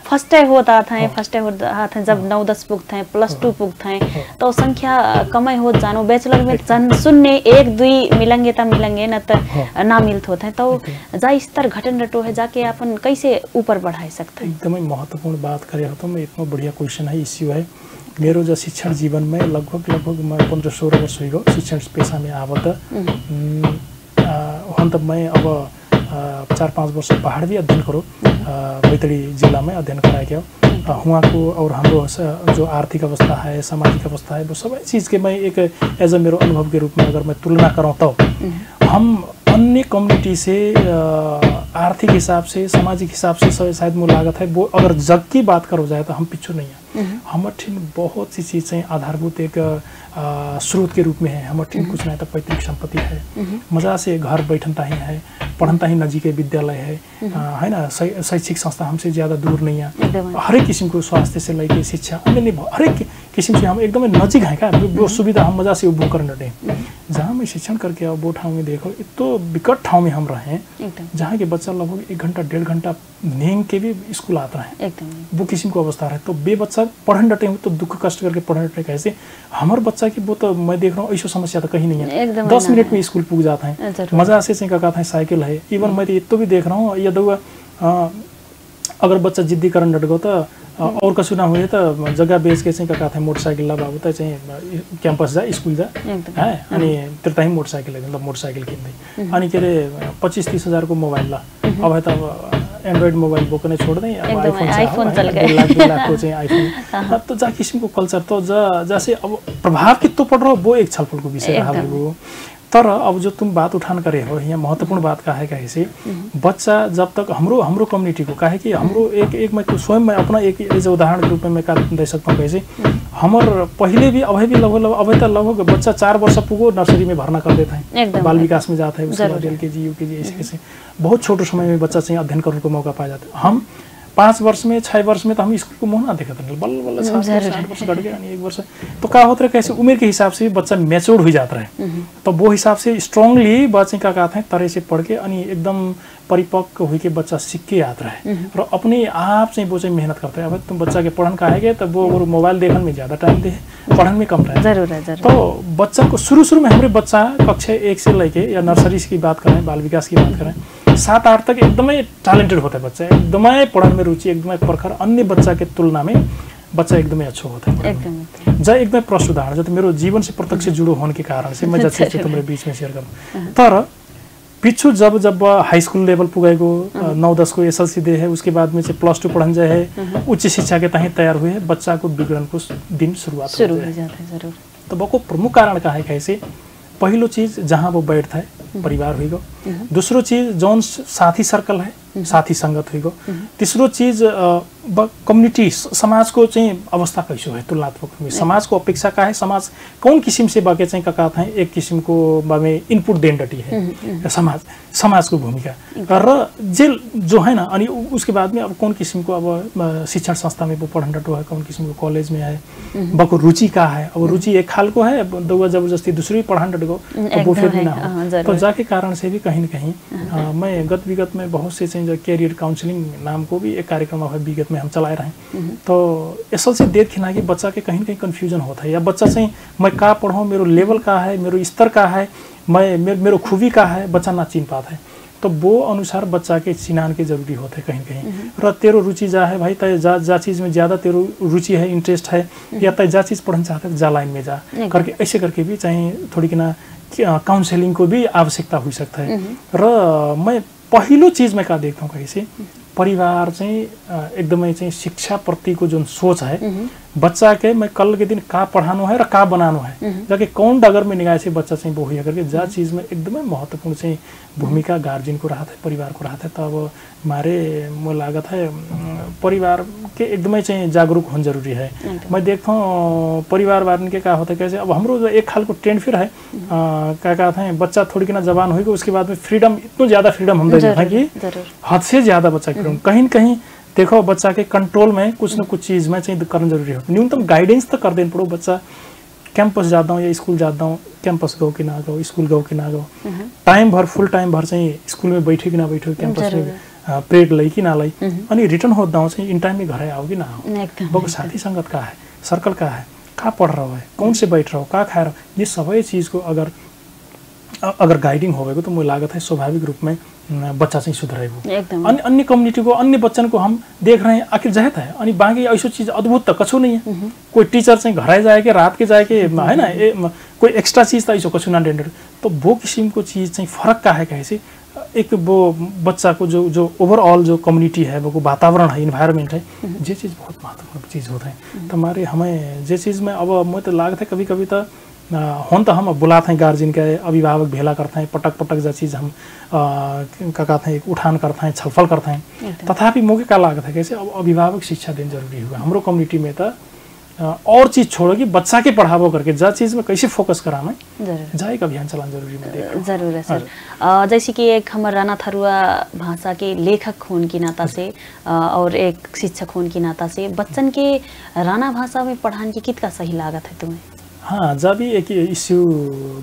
फर्स्ट होता था जब 9-10 पुगते हैं +2 पुगते हैं तो संख्या कमै हो जानो बैचलर में जन 0-1-2 मिलेंगे न तो ना मिलते होते हैं तो जा स्तर घटन रटो है जाके अपन कैसे ऊपर बढ़ा सकते हैं। एकदमै महत्वपूर्ण बात करे हो तो मैं इतना बढ़िया क्वेश्चन है इश्यू है। मेरो जो शिक्षण जीवन में लगभग मैं 15-16 वर्ष हो गयो शिक्षण पेशा में आबद्ध तब मैं अब 4-5 वर्ष पहाड़ भी अध्ययन करो बैतडी जिला में अध्ययन कराया वहाँ को और हाम्रो जो आर्थिक अवस्था है सामाजिक अवस्था है वो सब चीज़ के मैं एक एज अ मेरो अनुभव के रूप में अगर मैं तुलना करूँ तो हम अन्य कम्युनिटी से आर्थिक हिसाब से, सामाजिक हिसाब से शायद मुझे लागत है वो अगर जग की बात करो जाए तो हम पीछे नहीं है। हमर ठिन बहुत सी चीज़ चाहिँ आधारभूत एक स्रोत के रूप में है। हमर ठिन कुछ नहीं तो पैतृक संपत्ति है, मजा से घर बैठनता ही है, पढ़नता ही नजीक विद्यालय है ना, शैक्षिक संस्था हमसे ज़्यादा दूर नहीं है। हरेक किस्म को स्वास्थ्य से लेके शिक्षा अन्य हरेक किस्म से हम एकदम नजीक हैं क्या, वो सुविधा हम मजा से उपभोग करने दें। जहाँ मैं शिक्षण करके अब वो ठाउँ में देखो तो विकट ठाउँ में हम रहे, जहाँ के बच्चा लगभग 1 घंटा 1.5 घंटा नींद के भी स्कूल आता है, वो किस्म को अवस्था है। तो बे बच्चा पढ़न डटे तो दुख कष्ट करके पढ़न डटे कैसे हमारे बच्चा की वो तो मैं देख रहा हूँ ऐसा समस्या तो कहीं नहीं है। 10 मिनट में स्कूल पुग जाता है, मजा से का था साइकिल है। इवन मैं तो इतो भी देख रहा हूँ यदि अगर बच्चा जिद्दी करन डट गयो तो और कसु ना हुए तो जगह बेच के चाहिँ का था मोटरसाइकिल ला बाबू त चाहिँ क्याम्पस जा स्कूल जा है अनि त्यता ही मोटरसाइकिल मतलब मोटरसाइकिल किन्दै अनि के रे 25-30 हजार को मोबाइल ला अब त एंड्रॉइड मोबाइल बोक ने छोड़ दें, अब आईफोन चल गए 2 लाख को चाहिए आईफोन। तो जा किस्म को कल्चर तो जैसे अब प्रभाव कितना पड़ रहा हो वो एक छलफल को विषय रहा है। तर अब जो तुम बात उठान करे हो यहाँ महत्वपूर्ण बात का है कैसे बच्चा जब तक हमरो कम्युनिटी को का है कि हमरो एक मैं स्वयं मैं अपना एक एज उदाहरण के रूप में मैं का दे सकता हूँ कैसे हमर पहले भी अभी भी लगभग बच्चा 4 वर्ष पुगो नर्सरी में भर्ना कर देता है, बाल विकास में जाता है, उसके बाद LKG UKG ऐसे बहुत छोटे समय में बच्चा चाहिँ अध्ययन करने को मौका पाया जाता है। हम 5 वर्ष में 6 वर्ष में तो हम स्कूल को मुँह ना देखा था, बल्ल बल्ल 7 वर्ष घट गया 1 वर्ष तो क्या होता है कैसे उम्र के हिसाब से बच्चा मैच्योर हो जाता है। तो वो हिसाब से स्ट्रांगली बच्चे का कहते हैं तरह से पढ़ के अनि एकदम परिपक्व हुई के बच्चा सीख के आता है और अपने आप से वो चाहिँ मेहनत करता है। अब तुम बच्चा के पढ़न का है तो वो मोबाइल देखने में ज़्यादा टाइम दे, पढ़न में कम टाइम जरूर है। तो बच्चा को शुरू में हमारे बच्चा कक्षा 1 से लेके या नर्सरी की बात करें, बाल विकास की बात करें 7-8 तक एकदमै टैलेंटेड होता है बच्चा, एकदमै पढ़न में रुचि एकदमै प्रखर, अन्य बच्चा के तुलना में बच्चा एकदमै अच्छा होता है जहाँ एकदमै प्रश्न उदाहरण जो मेरे जीवन से प्रत्यक्ष जुड़ो होने के कारण से मैं जैसे तुम्हारे बीच में शेयर करूँ। तर पिछु जब हाई स्कूल लेवल पुगेको 9-10 को SLC दे है, उसके बाद में से +2 पढ़न जाए है, उच्च शिक्षा के तहीं तैयार हुए है, बच्चा को बिगड़न को दिन शुरुआत हो जाता है जरूर। तो वो प्रमुख कारण का है कैसे पहलो चीज जहाँ वो बैठता है परिवार हुई गो, दूसरो चीज जौन साथी सर्कल है साथी संगत हुई गो, तीसरो चीज कम्युनिटी समाज को चाहिँ अवस्था कैसो है तुलनात्मक में समाज को अपेक्षा का है, समाज कौन किस्म से बाके चाहिँ का है एक किस्म को बामे इनपुट देन डटी है समाज को भूमिका र जेल जो है ना अनि उसके बाद में अब कौन किस्म को अब शिक्षण संस्था में वो पढ़न डटो है, कौन किस्म को कॉलेज में है, बको रुचि का है, अब रुचि एक खाल को है दौआ जबरदस्ती दूसरी पढ़न डट गो तो वो फिर भी ना हो। तो जाके कारण से भी कहीं न कहीं मैं गत विगत में बहुत से जो कैरियर काउंसलिंग नाम को भी एक कार्यक्रम है विगत में हम चलाए रहे। तो SLC देखना कि बच्चा के कहीं न कहीं कन्फ्यूजन होता है या बच्चा चाहिँ मैं का पढ़ूँ, मेरो लेवल का है, मेरो स्तर का है, मेरो खूबी का है, बच्चा ना चिन पाता है। तो वो अनुसार बच्चा के चिनान के जरूरी होते हैं कहीं न कहीं। र तेरो रुचि जा है भाई तय जा चीज़ में ज़्यादा तेरो रुचि है, इंटरेस्ट है या तय जा चीज़ पढ़ना चाहते है जा लाइन में जा करके ऐसे करके भी चाहे थोड़ी कि ना काउंसलिंग को भी आवश्यकता हो सकता है। र मैं पहिलो चीज में का देखता हूँ कैसे परिवार चाहिँ एकदमै चाहिँ शिक्षा प्रति को जो सोच है बच्चा के मैं कल के दिन का पढ़ानो है र का बनानो है जाके कौन डगर में निगाह से बच्चा चाहिँ वो हुई करके जा चीज में एकदमै महत्वपूर्ण चाहिँ भूमिका गार्जियन को रहा था, परिवार को रहा था। तो अब हमारे मो लागत है परिवार के एकदमै चाहिँ जागरूक होना जरूरी है। मैं देखता हूँ परिवार वारन के का होता है कैसे अब हमरो जो एक खाल को ट्रेंड फिर है क्या कहते हैं बच्चा थोड़ी किना जवान होगी उसके बाद में फ्रीडम इतना ज़्यादा फ्रीडम हम दे देते हैं कि हद से ज़्यादा बच्चा फ्रीडम कहीं न कहीं देखो बच्चा के कंट्रोल में कुछ न कुछ चीज़ में चाहिए करना जरूरी हो। न्यूनतम गाइडेंस तो कर देना पड़ो बच्चा कैंपस जाता हूँ या स्कूल जाता हूँ, कैंपस गो कि ना गो, स्कूल गो कि ना गो, टाइम भर फुल टाइम भर चाहिए स्कूल में बैठे कि ना बैठे, कैंपस में पीरियड लै कि ना लै अनि रिटर्न होता हूँ इन टाइम में घर आओ कि ना आओ, वो साथी संगत का है, सर्कल का है, का पढ़ रहा है, कौन से बैठ रहा हो, का खा रहा हो, ये सभी चीज़ को अगर गाइडिंग होगा तो मुझे लागत है स्वाभाविक रूप में बच्चा चाहिँ सुधरेको। अन्य कम्युनिटी को अन्य बच्चन को हम देख रहे हैं आखिर जहत है अनि बाकी ऐसा चीज अद्भुत तो कछु नहीं है। कोई टीचर चाहिँ घर जाए के रात के जाए के है ना कोई एक्स्ट्रा चीज तो ऐसा कछु ना डेंडर। तो वो किस्म को चीज चाहिँ फर्क का है कैसे एक वो बच्चा को जो ओवरऑल जो कम्युनिटी है वो वातावरण है, इन्वायरमेंट है, ये चीज़ बहुत महत्वपूर्ण चीज़ होता है। तो हमें जे चीज़ में अब मुझे तो लागत है कभी कभी तो होन त हम बुलाते हैं गार्जियन के अभिभावक भेला करते हैं पटक पटक जो चीज़ हम का कहते हैं उठान करते हैं छलफल करते हैं तथापि मौके का लागत है कैसे अब अभिभावक शिक्षा देना जरूरी हुआ हमरो कम्युनिटी में तो और चीज़ छोड़ो कि बच्चा के पढ़ावो करके जा चीज़ में कैसे फोकस कराना जा एक अभियान चलाना जरूरी है जरूर है सर। जैसे कि एक हमारे राणा थारुआ भाषा के लेखक होने की नाता से और एक शिक्षक होने की नाता से बच्चन के राणा भाषा में पढ़ाने की कितना सही लागत है तुम्हें? हाँ जब भी एक इश्यू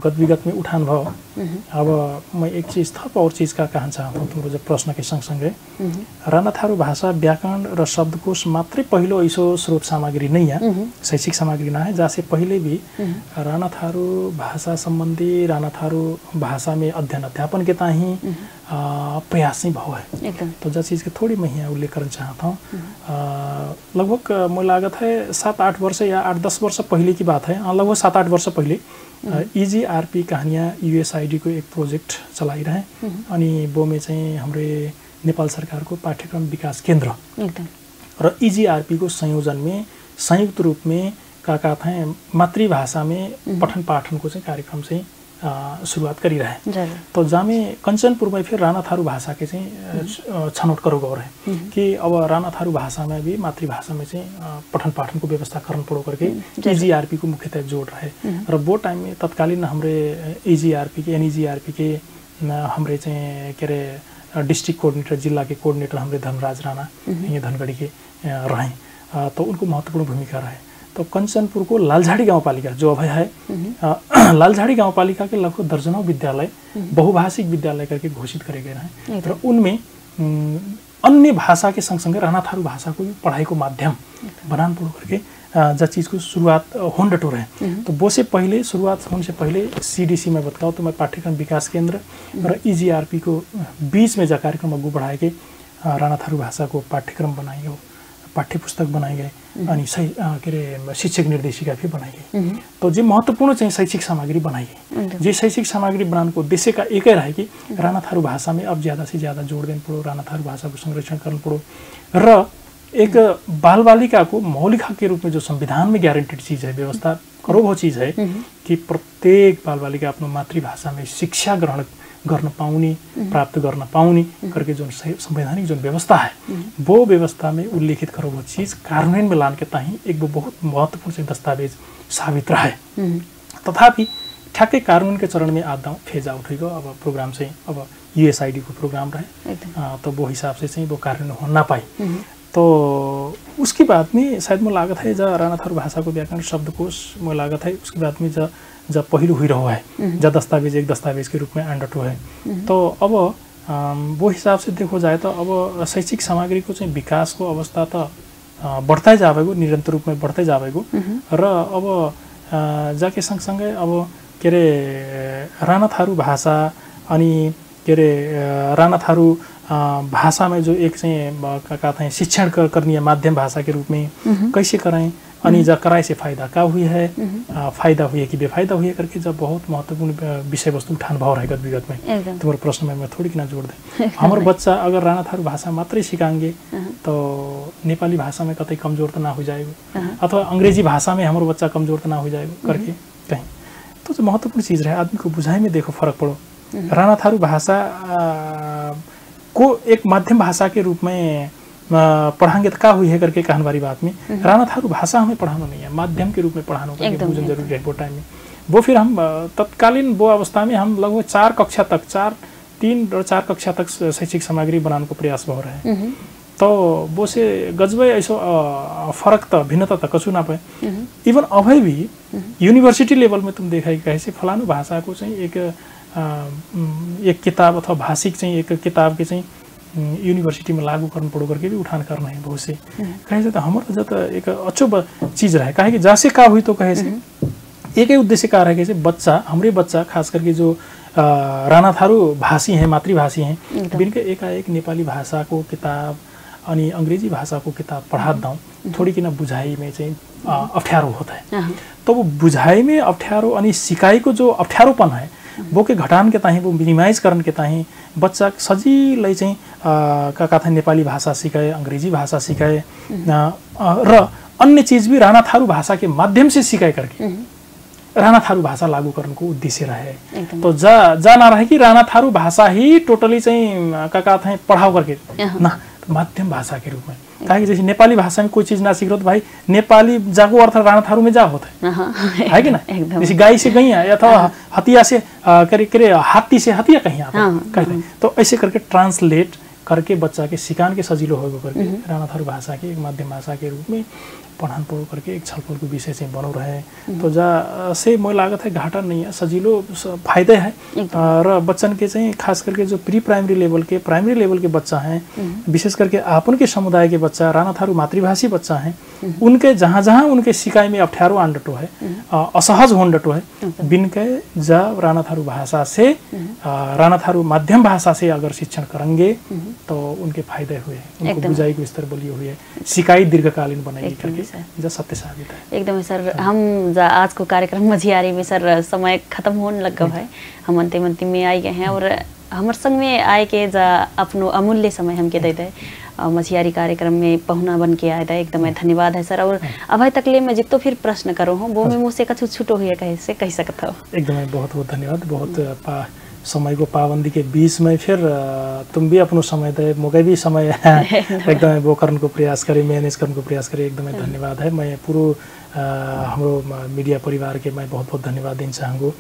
गत विगत में उठान भाव अब मैं एक चीज़ थप और चीज़ का कहना चाहता हूँ तुमको जब प्रश्न के सँगसँगै राणा थारू भाषा व्याकरण र शब्दकोश मात्रै पहिलो ऐसो स्रोत सामग्री नहीं है शैक्षिक सामग्री ना है जहाँ से पहले भी राणा थारू भाषा संबंधी राणा थारू भाषा में अध्ययन अध्यापन के ताही प्रयास नहीं भाव है तो जो चीज़ के थोड़ी मैं यहाँ उल्लेख करना चाहता हूँ लगभग मुझे लागत है 7-8 वर्ष या 8-10 वर्ष पहले की बात है लगभग 7-8 वर्ष पहले EGRP कहानियाँ USAID को एक प्रोजेक्ट चलाई रहे अनि वो में चाहिँ हमरे नेपाल सरकार को पाठ्यक्रम विकास केंद्र र EGRP को संयोजन में संयुक्त रूप में का कहते हैं मातृभाषा में पठन पाठन को कार्यक्रम से शुरुआत करी रहे तो जामे कंचनपुर में फिर राणा थारू भाषा के छनौट करो गौ रहे कि अब राणा थारू भाषा में भी मातृभाषा में पठन पाठन को व्यवस्था करना पड़ो करके EGRP को मुख्यतः जोड़ रहे और वो टाइम में तत्कालीन हमरे EGRP के NEGRP के हमरे के अरे डिस्ट्रिक्ट कोऑर्डिनेटर जिला के कोऑर्डिनेटर हमरे धनराज राणा ये धनगढ़ी के रहे तो उनको महत्वपूर्ण भूमिका रहे तो कंचनपुर को लालझाड़ी गाउँपालिका जो अभय है लालझाड़ी गाउँपालिका के लगभग दर्जनों विद्यालय बहुभाषिक विद्यालय करके घोषित करे गए हैं और उनमें अन्य भाषा के संग राणा थारू भाषा को भी पढ़ाई को माध्यम बनान पड़ो करके जब चीज़ को शुरुआत होन डटो रहे तो वो से पहले शुरुआत होने से पहले CDC में बताओ तो मैं पाठ्यक्रम विकास केंद्र और EGRP को बीच में जा कार्यक्रम अगू बढ़ाए के राणा थारू भाषा को पाठ्यक्रम बनाए गए पाठ्य पुस्तक बनाए गए अनि सही के अरे शिक्षक निर्देशिका भी बनाई गई तो जो महत्वपूर्ण चाहिए शैक्षिक सामग्री बनाई गई जो शैक्षिक सामग्री बनाने को उद्देश्य का एक ही रहे कि राणा थारू भाषा में अब ज़्यादा से ज़्यादा जोड़ देना पड़ो राणा थारू भाषा को संरक्षण करना पड़ो र एक बाल बालिका को मौलिक हक के रूप में जो संविधान में गारंटेड चीज़ है व्यवस्था करो वो चीज़ है कि प्रत्येक बाल बालिका अपनी मातृभाषा में शिक्षा ग्रहण गर्न पाउने प्राप्त गर्न पाउने करके जो संवैधानिक जो व्यवस्था है वो व्यवस्था में उल्लेखित करो वो चीज़ कार्यान्वयन में लाने के ताही एक वो बहुत महत्वपूर्ण दस्तावेज साबित रहे तथापि ठ्याक्कै कार्यान्वयन के चरण में आधा फेज आउट हुई अब प्रोग्राम से अब USAID को प्रोग्राम रहे तो वो हिसाब से वो कार्यान्वयन हो ना पाई तो उसके बाद में शायद मुझे लागत है जब राणा थारू भाषा को व्याकरण शब्दकोश मुझे लागत है उसके बाद में जब पहिलो हुई रहो है जब दस्तावेज एक दस्तावेज के रूप में अंडटो है तो अब वो हिसाब से देखो जाए तो अब शैक्षिक सामग्री को विकास को अवस्था तो बढ़ता जाएगो निरंतर रूप में बढ़ते जाएगो र अब जाके सँगसँगै अब के अरे राणा थारू भाषा अनि के अरे राणा थारू भाषा में जो एक कहते हैं शिक्षण करनी है माध्यम भाषा के रूप में कैसे कराएं अनि जब कराए से फायदा का हुई है फायदा हुई है कि बेफायदा हुई है करके जब बहुत महत्वपूर्ण विषय वस्तु उठान भाव रहेगा विगत में तुम्हारे प्रश्न में मैं थोड़ी ना जोड़ दें हमारे बच्चा अगर राणा थारू भाषा मात्रै सिकाएंगे तो नेपाली भाषा में कतई कमजोर तो ना हो जाएगा अथवा अंग्रेजी भाषा में हमारे बच्चा कमजोर तो ना हो जाएगा करके कहीं तो जो महत्वपूर्ण चीज़ रहे आदमी को बुझाई में देखो फर्क पड़ो राणा थारू भाषा को एक माध्यम भाषा के रूप में पढ़ाएंगे तो क्या हुई है करके कहने वाली बात में राणा थारू भाषा हमें पढ़ाना नहीं है माध्यम के रूप में पढ़ाना करके बुझना जरूरी है वो टाइम में वो फिर हम तत्कालीन वो अवस्था में हम लगभग 3 और 4 कक्षा तक शैक्षिक सामग्री बनाने को प्रयास हो रहे हैं तो वो से गजबे ऐसा फर्क तो भिन्नता तो कछु ना पाए इवन अभी भी यूनिवर्सिटी लेवल में तुम देखा कैसे फलानु भाषा को एक किताब अथवा भाषिक एक किताब के यूनिवर्सिटी में लागू करना पड़ो करके भी उठान करना है बहुत से कहे तो हमारे जब एक अच्छो चीज़ रहे कहे कि जैसे का हुई तो कहे से एक ही उद्देश्य का रहे कि बच्चा हमारे बच्चा खास करके जो राणा थारू भाषी हैं मातृभाषी हैं बिनके एकाएक नेपाली भाषा को किताब अनि अंग्रेजी भाषा को किताब पढ़ा दूँ थोड़ी किन बुझाई में अप्ठ्यारो होता है तो वो बुझाई में अप्ठ्यारो अनि सिकाई को जो अप्ठ्यारोपन है वो के घटान के ताही वो मिनिमाइज करन के ताही बच्चा सजिलै का कथा नेपाली भाषा सिकाए अंग्रेजी भाषा सिकाए र अन्य चीज़ भी राणा थारू भाषा के माध्यम से सिकाए करके राणा थारू भाषा लागू गर्नुको उद्देश्य रहे। तो जा ना रहे कि राणा थारू भाषा ही टोटली चाहिँ का थे पढ़ाओ करके ना, माध्यम भाषा के रूप में। कहा कि जैसे नेपाली भाषा में कोई चीज ना सीख रहे तो भाई नेपाली जाको अर्थ राणा थारू में जा होता है कि ना। जैसे गाय से गैया अथवा हतिया से करे हाथी से हतिया कहीं कहते हैं। तो ऐसे करके ट्रांसलेट करके बच्चा के सिकान के सजिलो हो करके राणा थारू भाषा के एक माध्यम भाषा के रूप में पढ़ान पढ़ो करके एक छलफल को विषय से बनो रहे। तो जा से मैं लागत है घाटा नहीं है, सजिलो फायदे है। और बच्चन के चाहिए खास करके जो प्री प्राइमरी लेवल के बच्चा हैं, विशेष करके आपन के समुदाय के बच्चा राणा थारू मातृभाषी बच्चा हैं, उनके जहाँ जहाँ उनके सिकाई में अप्ठ्यारो आन डटो है, असहज होन डटो है, बिनके जा राणा थारू भाषा से राणा थारू माध्यम भाषा से अगर शिक्षण करेंगे तो उनके फायदे हुए, उनको बुझाई को स्तर बलियो हुए, सिकाई दीर्घकालीन बनाएगी करके जो सत्य साबित है। एकदम सर, हम आज को कार्यक्रम मझियारी में सर समय खत्म होने लगा है, हम अंतिम में आई गए हैं और हमारे संग में आए के जा अपनो अमूल्य समय हमके देते हैं मझियारी कार्यक्रम में पहुना बन के आए थे। एकदम धन्यवाद है सर। और अभी तक ले मैं जितो फिर प्रश्न करो हूँ वो में मुझसे कछु छूटो हुए कैसे कह सकता हो। एकदम बहुत बहुत धन्यवाद। बहुत समय को पाबंदी के बीच में फिर तुम भी अपनो समय दे, मोके भी समय एकदम वो करने को प्रयास करे, मैनेज करने को प्रयास करे। एकदम धन्यवाद है। मैं पूरा हाम्रो मीडिया परिवार के मैं बहुत बहुत धन्यवाद दिन चाहूँगो।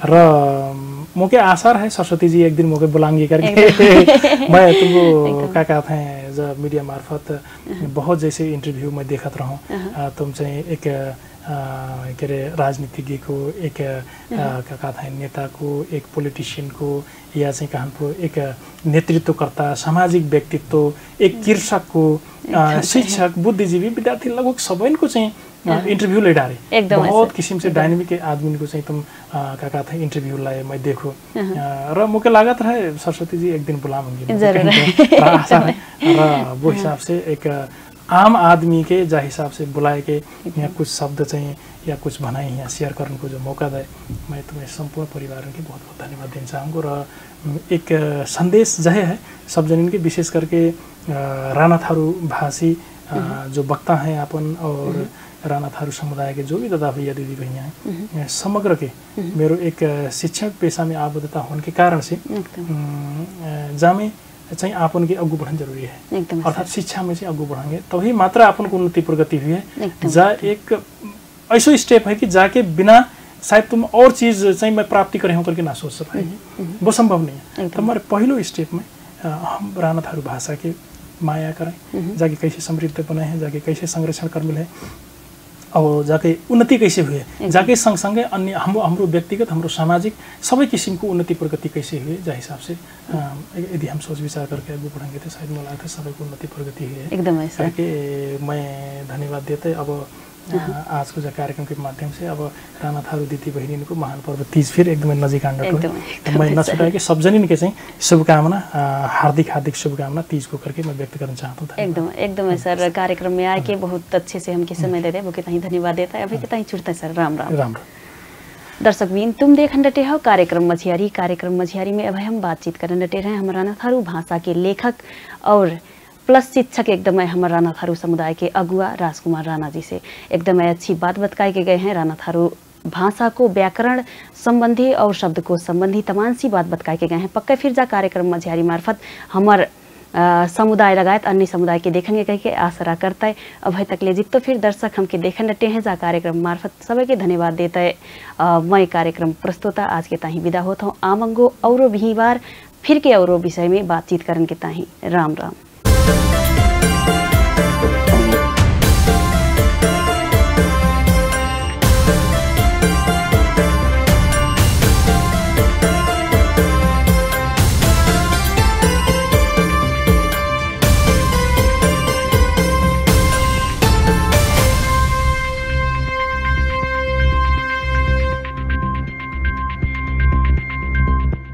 र मोके आशा है सरस्वती जी एक दिन मोके बुलाएंगे करके मैं तुमको क्या कहते हैं जब मीडिया मार्फत बहुत जैसे इंटरव्यू में देखत रहा तुम चाहिए एक के राजनीतिज्ञ को, एक क्या कहते हैं नेता को, एक पॉलिटिशियन को, या चाहिँ कहाँको एक नेतृत्वकर्ता, सामाजिक व्यक्तित्व, एक कृषक को, शिक्षक, बुद्धिजीवी, विद्यार्थी लगभग सबैको चाहिँ इंटरव्यू ले डाले। बहुत किस्म से डायनामिक आदमी को चाहिँ तुम क्या कहते हैं इंटरव्यू लाए मैं देखो र मुझे लागत रहे सरस्वती जी एक दिन बुलाऊंगी र वो हिसाब से एक आम आदमी के जा हिसाब से बुलाए के यहाँ कुछ शब्द चाहिए या कुछ भनाई यहाँ शेयर करने को जो मौका दे, मैं तुम्हें संपूर्ण परिवार के बहुत बहुत धन्यवाद देना चाहूँगा। और एक संदेश जहे है सब जन के, विशेष करके राणा थारू भाषी जो वक्ता हैं अपन और राणा थारू समुदाय के जो भी दादा भैया दीदी भैया हैं, समग्र के मेरो एक शिक्षक पेशा में आबद्धता होने के कारण से जामे चाहिँ आपन के अगु बढ़न जरूरी है। अर्थात शिक्षा में से अगु बढ़ाएंगे तभी मात्र आपन को उन्नति प्रगति हुई है। जा एक ऐसा स्टेप है कि जाके बिना शायद तुम और चीज चाहिँ मैं प्राप्ति करे हो करके ना सोच सकेंगे, वो संभव नहीं है। तो हमारे पहलो स्टेप में हम राणा थारू भाषा के माया करें, जाके कैसे समृद्ध बनाए हैं, जाके कैसे संरक्षण कर मिले और जाके उन्नति कैसे हुए, जाके सँगसँगै अन्य हाम्रो व्यक्तिगत हाम्रो सामाजिक सबै किसिमको उन्नति प्रगति कैसे हुए, जा हिसाब से यदि हम सोच विचार करके आगे बढ़ेंगे तो शायद मलाई लाग्छ सबैको उन्नति प्रगति हुए। एकदमै सर कि मैं धन्यवाद देते अब आज को कार्यक्रम के माध्यम से अब राणा थारू दिदी बहिनी को महान पर्व तीज फिर एकदमै नजिक आन डटो मैं नछुटाए कि सब जनिन के चाहिँ शुभकामना, हार्दिक शुभकामना तीज को करके मैं व्यक्त करना चाहता हूँ। एकदम सर कार्यक्रम में आए के बहुत अच्छे से हमके समय दे रहे, वो कितना ही धन्यवाद देता है। अभी कितना ही छूटता है सर। राम राम। दर्शकबिन तुम देखन डटे हो कार्यक्रम मझियारी। कार्यक्रम मझियारी में अब हम बातचीत करने डटे रहे हम राणा थारू भाषा के लेखक और प्लस शिक्षक एकदम हमारे राणा थारू समुदाय के अगुआ राजकुमार राणा जी से एकदम अच्छी बात बताए के गए हैं। राणा थारू भाषा को व्याकरण संबंधी और शब्दकोश संबंधी तमाम सी बात बताए के गए हैं। पक्का फिर जा कार्यक्रम मझियारी मार्फत हमार समुदाय लगायत अन्य समुदाय के देखेंगे कह के आशा करता है। अभी तक ले जितो फिर दर्शक हमके देखन डटे हैं जा कार्यक्रम मार्फत सभी के धन्यवाद देता है। मैं कार्यक्रम प्रस्तुता आज के ताही विदा होता हूँ। आमंगो औरो बिहीबार फिर के औरो विषय में बातचीत करन के ताही। राम राम।